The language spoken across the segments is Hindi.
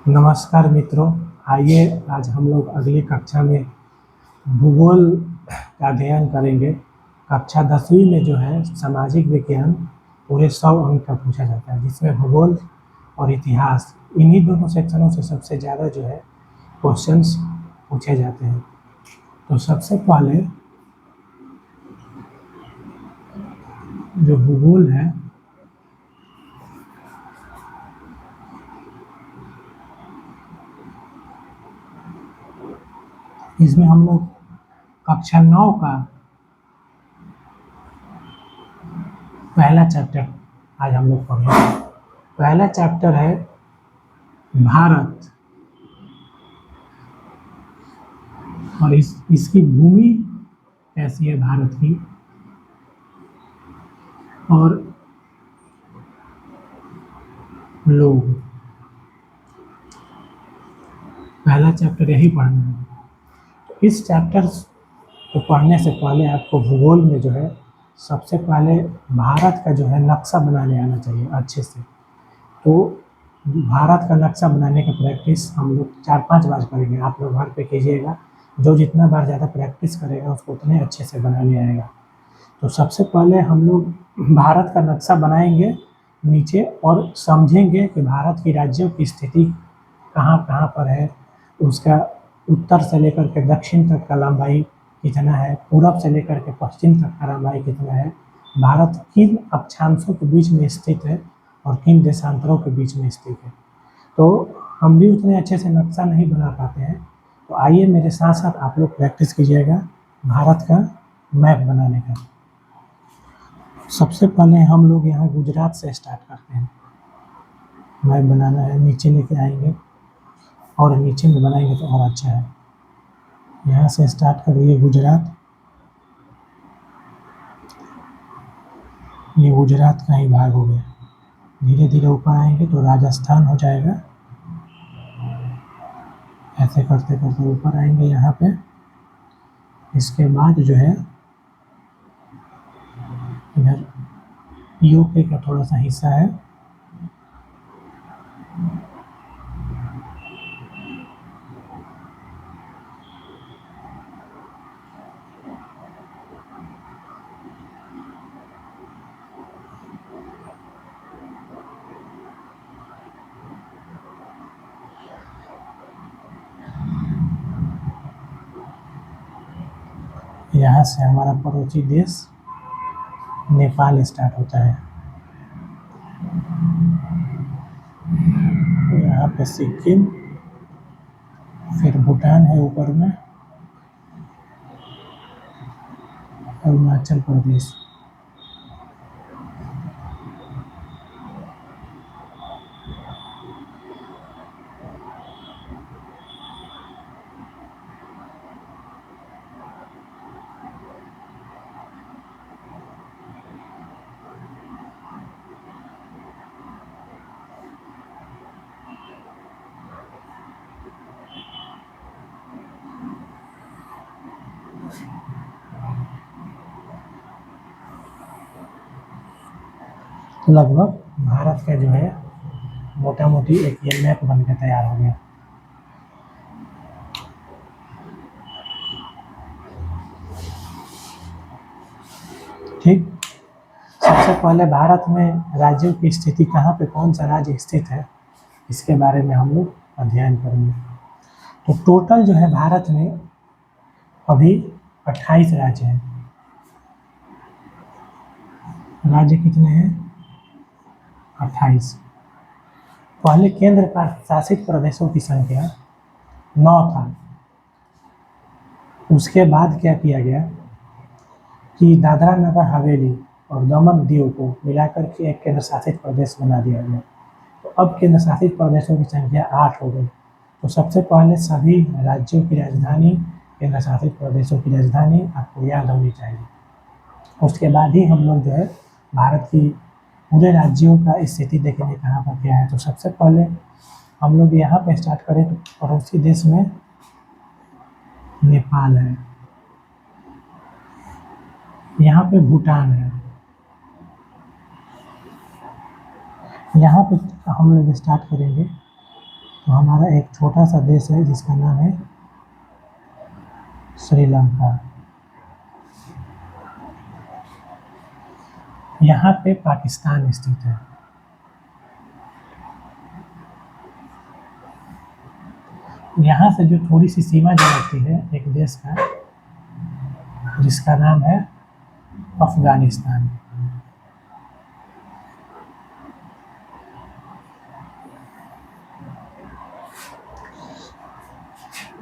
नमस्कार मित्रों। आइए आज हम लोग अगली कक्षा में भूगोल का अध्ययन करेंगे। कक्षा 10वीं में जो है सामाजिक विज्ञान पूरे 100 अंक का पूछा जाता है, जिसमें भूगोल और इतिहास इन्हीं दोनों सेक्शनों से सबसे ज़्यादा जो है क्वेश्चंस पूछे जाते हैं। तो सबसे पहले जो भूगोल है इसमें हम लोग कक्षा 9 का पहला चैप्टर आज हम लोग पढ़ेंगे। पहला चैप्टर है भारत और इसकी भूमि कैसी है भारत की, और लोग। पहला चैप्टर यही पढ़ना है। तो इस चैप्टर को पढ़ने से पहले आपको भूगोल में जो है सबसे पहले भारत का जो है नक्शा बनाने आना चाहिए अच्छे से। तो भारत का नक्शा बनाने का प्रैक्टिस हम लोग 4-5 बार करेंगे। आप लोग घर पे कीजिएगा। जो जितना बार ज़्यादा प्रैक्टिस करेगा उसको उतने अच्छे से बनाने आएगा। तो सबसे पहले हम लोग भारत का नक्शा बनाएंगे नीचे, और समझेंगे कि भारत की राज्यों की स्थिति कहाँ कहाँ पर है, उसका उत्तर से लेकर के दक्षिण तक का लंबाई कितना है, पूरब से लेकर के पश्चिम तक का लंबाई कितना है, भारत किन अक्षांशों के बीच में स्थित है और किन देशांतरों के बीच में स्थित है। तो हम भी उतने अच्छे से नक्शा नहीं बना पाते हैं। तो आइए मेरे साथ साथ आप लोग प्रैक्टिस कीजिएगा भारत का मैप बनाने का। सबसे पहले हम लोग यहाँ गुजरात से स्टार्ट करते हैं। मैप बनाना है, नीचे लेके आएंगे और नीचे में बनाएंगे तो और अच्छा है। यहाँ से स्टार्ट करिए गुजरात। ये गुजरात का ही भाग हो गया। धीरे धीरे ऊपर आएंगे तो राजस्थान हो जाएगा। ऐसे करते करते ऊपर आएंगे यहाँ पे। इसके बाद जो है इधर यूपी का थोड़ा सा हिस्सा है। यहाँ से हमारा पड़ोसी देश नेपाल स्टार्ट होता है। यहाँ पे सिक्किम, फिर भूटान है ऊपर में, अरुणाचल प्रदेश। लगभग भारत का जो है मोटा मोटी एक ये मैप बन के तैयार हो गया। ठीक, सबसे पहले भारत में राज्यों की स्थिति कहाँ पे कौन सा राज्य स्थित है इसके बारे में हम लोग अध्ययन करेंगे। तो टोटल जो है भारत में अभी 28 राज्य हैं। राज्य कितने हैं? 28। पहले केंद्र शासित प्रदेशों की संख्या 9 था। उसके बाद क्या किया गया कि दादरा नगर हवेली और दमन दीव को मिलाकर के एक केंद्र शासित प्रदेश बना दिया गया। तो अब केंद्र शासित प्रदेशों की संख्या 8 हो गई। तो सबसे पहले सभी राज्यों की राजधानी, केंद्र शासित प्रदेशों की राजधानी आपको याद होनी चाहिए। उसके बाद ही हम लोग जो है भारत की पूरे राज्यों का स्थिति देखेंगे कहाँ पर क्या है। तो सबसे पहले हम लोग यहाँ पे स्टार्ट करें तो पड़ोसी देश में नेपाल है, यहाँ पे भूटान है, यहाँ पे हम लोग स्टार्ट करेंगे तो हमारा एक छोटा सा देश है जिसका नाम है श्रीलंका। यहाँ पे पाकिस्तान स्थित है। यहाँ से जो थोड़ी सी सीमा जो लगती है एक देश का, जिसका नाम है अफगानिस्तान।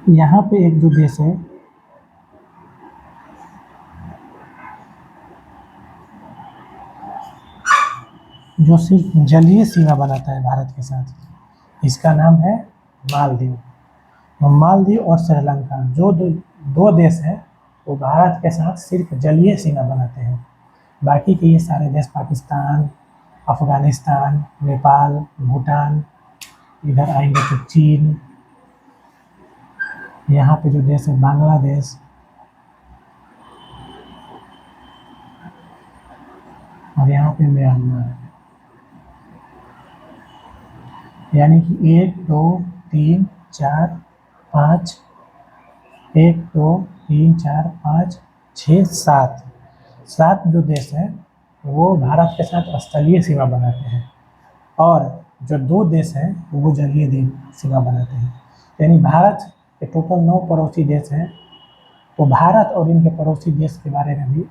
यहाँ पे एक जो देश है जो सिर्फ जलीय सीमा बनाता है भारत के साथ, इसका नाम है मालदीव। मालदीव और श्रीलंका जो दो देश हैं वो भारत के साथ सिर्फ जलीय सीमा बनाते हैं। बाकी के ये सारे देश पाकिस्तान, अफगानिस्तान, नेपाल, भूटान, इधर आएंगे तो चीन, यहाँ पे जो देश है बांग्लादेश, और यहाँ पे म्यांमार। यानी कि 1 2 3 4 5, 1 2 3 4 5 6 7 जो देश हैं वो भारत के साथ स्थलीय सीमा बनाते हैं, और जो 2 देश हैं वो जलीय सीमा बनाते हैं। यानी भारत के टोटल 9 पड़ोसी देश हैं। तो भारत और इनके पड़ोसी देश के बारे में भी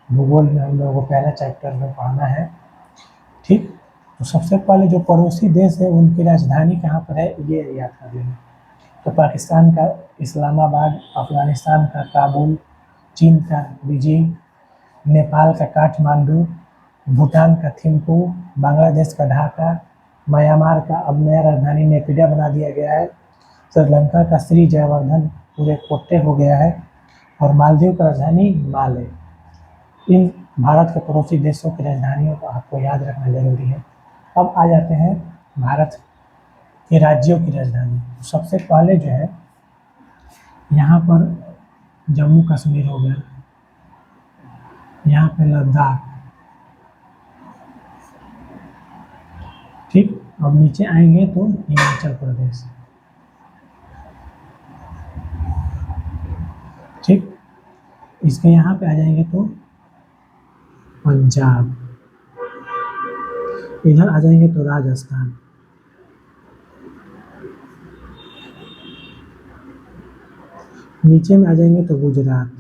भूगोल में हम लोगों को पहला चैप्टर में पढ़ना है। ठीक, तो सबसे पहले जो पड़ोसी देश है उनकी राजधानी कहाँ पर है ये याद कर लेना। तो पाकिस्तान का इस्लामाबाद, अफगानिस्तान का काबुल, चीन का बीजिंग, नेपाल का काठमांडू, भूटान का थिम्पू, बांग्लादेश का ढाका, म्यांमार का अब नया राजधानी नेपिडा बना दिया गया है, श्रीलंका का श्री जयवर्धन पूरे कोट्टे हो गया है, और मालदीव का राजधानी माल है। इन भारत के पड़ोसी देशों की राजधानियों को आपको याद रखना जरूरी है। अब आ जाते हैं भारत के राज्यों की राजधानी। सबसे पहले जो है यहाँ पर जम्मू कश्मीर हो गया, यहाँ पे लद्दाख। ठीक, अब नीचे आएंगे तो हिमाचल प्रदेश। ठीक, इसके यहाँ पे आ जाएंगे तो पंजाब, इधर आ जाएंगे तो राजस्थान, नीचे में आ जाएंगे तो गुजरात,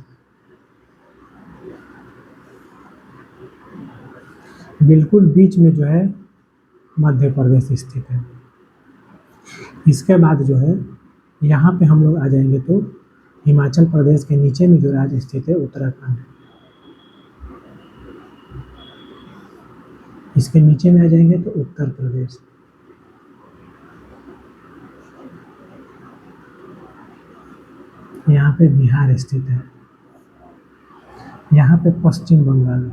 बिल्कुल बीच में जो है मध्य प्रदेश स्थित है। इसके बाद जो है यहाँ पे हम लोग आ जाएंगे तो हिमाचल प्रदेश के नीचे में जो राज्य स्थित है उत्तराखंड, इसके नीचे में आ जाएंगे तो उत्तर प्रदेश, यहाँ पे बिहार स्थित है, यहाँ पे पश्चिम बंगाल,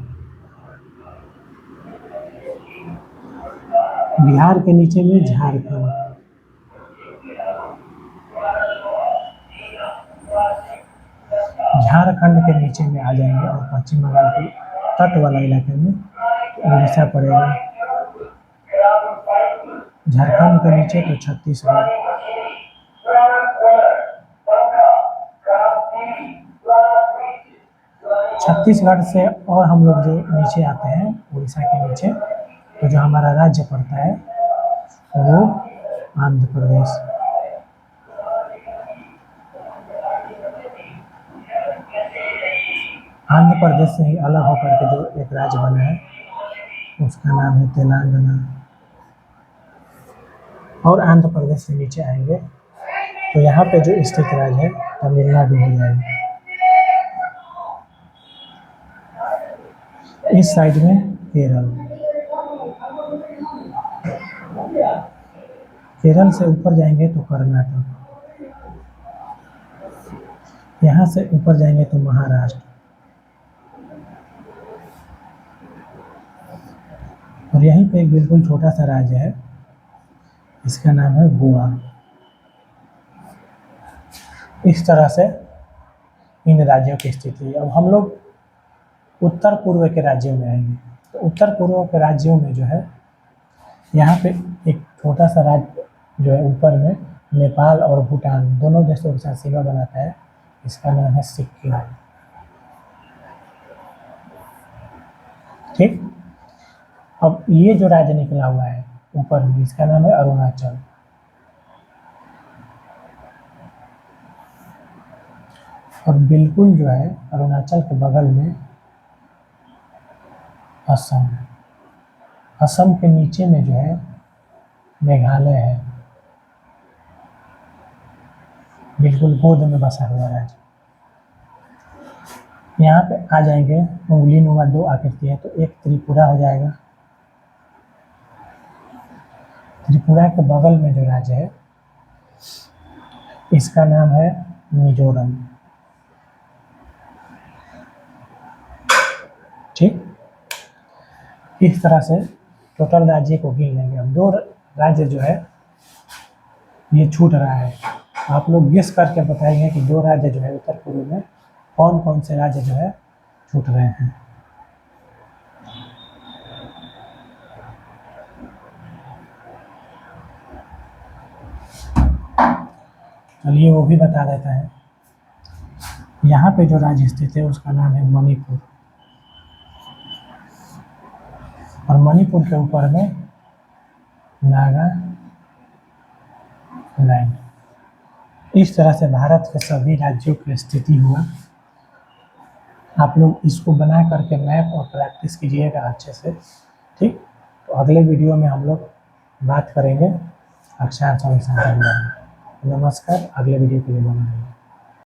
बिहार के नीचे में झारखंड, झारखंड के नीचे में आ जाएंगे और पश्चिम बंगाल के तट वाला इलाके में उड़ीसा पड़ेगा, झारखंड के नीचे तो छत्तीसगढ़, छत्तीसगढ़ से और हम लोग जो नीचे आते हैं उड़ीसा के नीचे तो जो हमारा राज्य पड़ता है वो आंध्र प्रदेश। आंध्र प्रदेश से ही अलग होकर के जो एक राज्य बना है उसका नाम है तेलंगाना। और आंध्र प्रदेश से नीचे आएंगे तो यहाँ पे जो स्थित राज्य है तमिलनाडु हो जाएगा। इस साइड में केरल, केरल से ऊपर जाएंगे तो कर्नाटक, यहाँ से ऊपर जाएंगे तो महाराष्ट्र, और यहीं पे एक बिल्कुल छोटा सा राज्य है, इसका नाम है गोवा। इस तरह से इन राज्यों की स्थिति। अब हम लोग उत्तर पूर्व के राज्यों में आएंगे तो उत्तर पूर्व के राज्यों में जो है यहाँ पे एक छोटा सा राज्य जो है ऊपर में नेपाल और भूटान दोनों देशों के साथ सीमा बनाता है, इसका नाम है सिक्किम। ठीक, अब ये जो राज्य निकला हुआ है ऊपर में, इसका नाम है अरुणाचल। और बिल्कुल जो है अरुणाचल के बगल में असम, असम के नीचे में जो है मेघालय है, बिल्कुल गोद में बसा हुआ राज्य। यहाँ पे आ जाएंगे उंगली नुमा दो आकृति है, तो एक त्रिपुरा हो जाएगा। त्रिपुरा के बगल में जो राज्य है इसका नाम है मिजोरम। ठीक, इस तरह से टोटल राज्य को गिन लेंगे। अब 2 राज्य जो है ये छूट रहा है, आप लोग गेस करके बताएंगे कि 2 राज्य जो है उत्तर पूर्व में कौन कौन से राज्य जो है छूट रहे हैं। चलिए वो भी बता देता है। यहाँ पे जो राज्य स्थित है उसका नाम है मणिपुर, और मणिपुर के ऊपर में नागालैंड। इस तरह से भारत के सभी राज्यों की स्थिति हुआ। आप लोग इसको बना करके मैप और प्रैक्टिस कीजिएगा अच्छे से। ठीक, तो अगले वीडियो में हम लोग बात करेंगे अक्षांश और संख्या के बारे में। नमस्कार, अगले वीडियो के लिए बना रहिए।